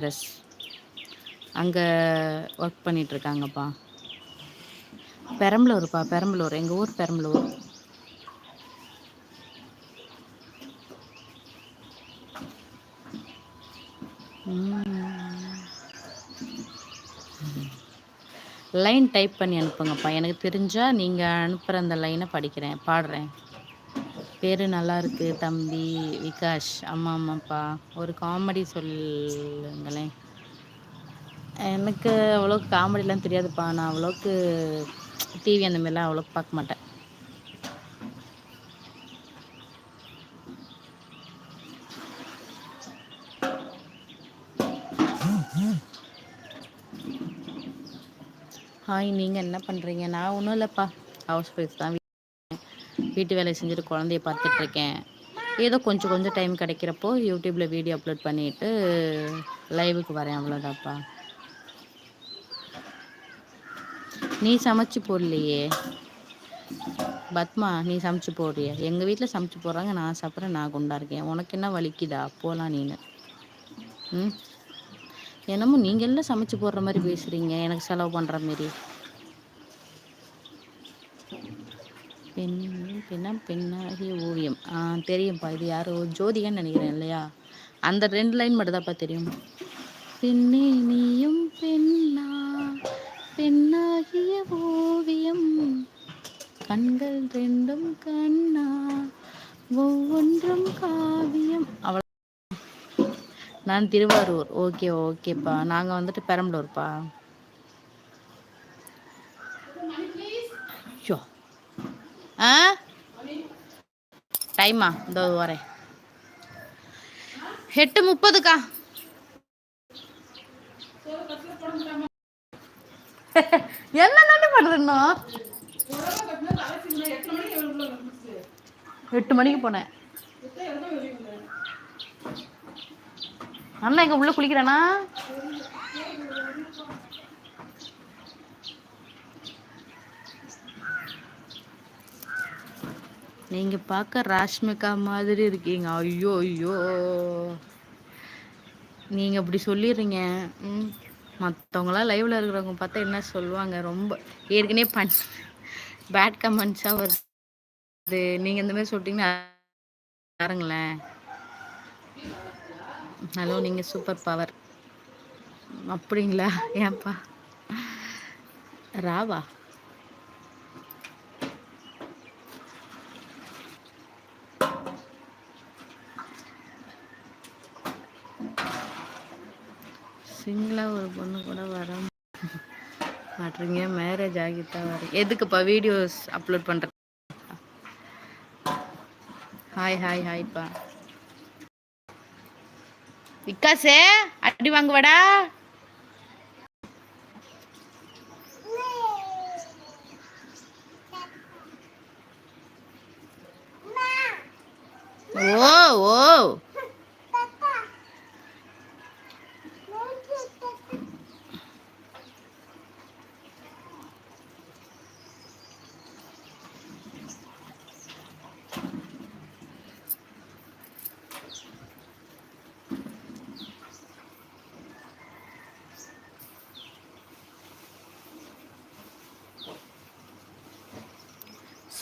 Dress அங்கே work பண்ணிகிட்ருக்காங்கப்பா. பெரம்பலூர்ப்பா, Perambalur. எங்கள் ஊர் பெரம்பலூர். லைன் டைப் பண்ணி அனுப்புங்கப்பா. எனக்கு தெரிஞ்சால் நீங்கள் அனுப்புகிற அந்த லைனை படிக்கிறேன், பாடுறேன். பேர் நல்லா இருக்கு தம்பி விகாஷ். ஆமாம்ப்பா. ஒரு காமெடி சொல்லுங்களேன். எனக்கு அவ்வளோக்கு காமெடிலாம் தெரியாதுப்பா. நான் அவ்வளோக்கு டிவி அந்த மாதிரிலாம் அவ்வளோக்கு பார்க்க மாட்டேன். ஹாய், நீங்கள் என்ன பண்ணுறீங்க? நான் ஒன்றும் இல்லைப்பா, ஹவுஸ் ஒய்ஃப் தான். வீட்டு வேலையை செஞ்சுட்டு குழந்தைய பார்த்துட்ருக்கேன். ஏதோ கொஞ்சம் கொஞ்சம் டைம் கிடைக்கிறப்போ யூடியூப்பில் வீடியோ அப்லோட் பண்ணிவிட்டு லைவுக்கு வரேன், அவ்வளோதான்ப்பா. நீ சமைச்சு போடலையே பத்மா, நீ சமைச்சு போடுறிய? எங்கள் வீட்டில் சமைச்சு போடுறாங்க, நான் சாப்பிட்றேன், நான் குண்டா இருக்கேன். உனக்கு என்ன வலிக்குதா? போகலாம் நீனு. ம், என்னமோ நீங்கள் எல்லாம் சமைச்சு போடுற மாதிரி பேசுகிறீங்க, எனக்கு செலவு பண்ணுற மாரி. பெண்ணாகிய ஓவியம் தெரியும்ப்பா. இது யாரோ ஜோதிகன்னு நினைக்கிறேன் இல்லையா? அந்த 2 லைன் மட்டும்தான்ப்பா தெரியும். பெண்ணே நீயும் பெண்ணா, பெண்ணாகிய ஓவியம், கண்கள் 2ம் கண்ணா, ஒவ்வொன்றும் காவியம். அவ்வளோ. நான் திருவாரூர். ஓகே ஓகேப்பா. நாங்கள் வந்துட்டு பெரம்பலூர்ப்பா. ஐயோ, ஆ டைமா இதோ வரேன். 8:30க்கா. என்ன தாண்டி பண்ணுறேன்னா 8 மணிக்கு போனேன். அண்ணா எங்க உள்ள குளிக்கிறானா? நீங்க பார்க்க ராஷ்மிகா மாதிரி இருக்கீங்க. ஐயோ ஐயோ, நீங்க அப்படி சொல்லிடுறீங்க. மற்றவங்களாம் லைவ்ல இருக்கிறவங்க பார்த்தா என்ன சொல்லுவாங்க? ரொம்ப ஏற்கனவே பேட் கமெண்ட்ஸாக வருது. நீங்கள் இந்த மாதிரி சொல்லிட்டீங்கன்னா பாருங்களேன். ஹலோ, நீங்கள் சூப்பர் பவர். அப்படிங்களா? ஏன்ப்பா ராவா? சிங்கிளா ஒரு பொண்ணு கூட வர மாட்டீங்க. மேரேஜ் ஆகிட்டா வர எதுக்குப்பா வீடியோஸ் அப்லோட் பண்ணுற? ஹாய் ஹாய் ஹாய்ப்பா. விகாசே அடி வாங்குவாடா. ஓ ஓ,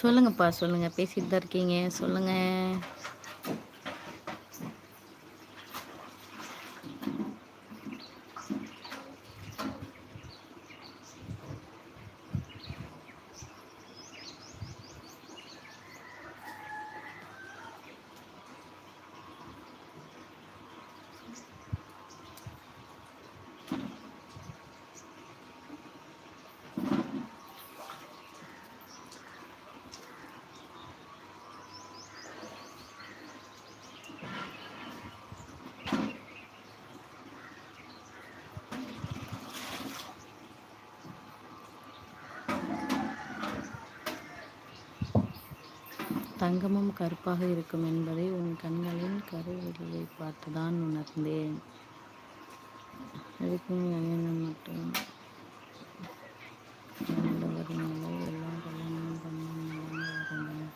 சொல்லுங்கப்பா சொல்லுங்க. பேசிட்டு தான் இருக்கீங்க, சொல்லுங்க. தங்கமும் கருப்பாக இருக்கும் என்பதை உன் கண்களின் கருவிழியை பார்த்துதான் உணர்ந்தேன். எதுக்கும் அணியனம் மட்டும் வருமாலை எல்லாம் கல்யாணம் பண்ண நடந்து வரணும்.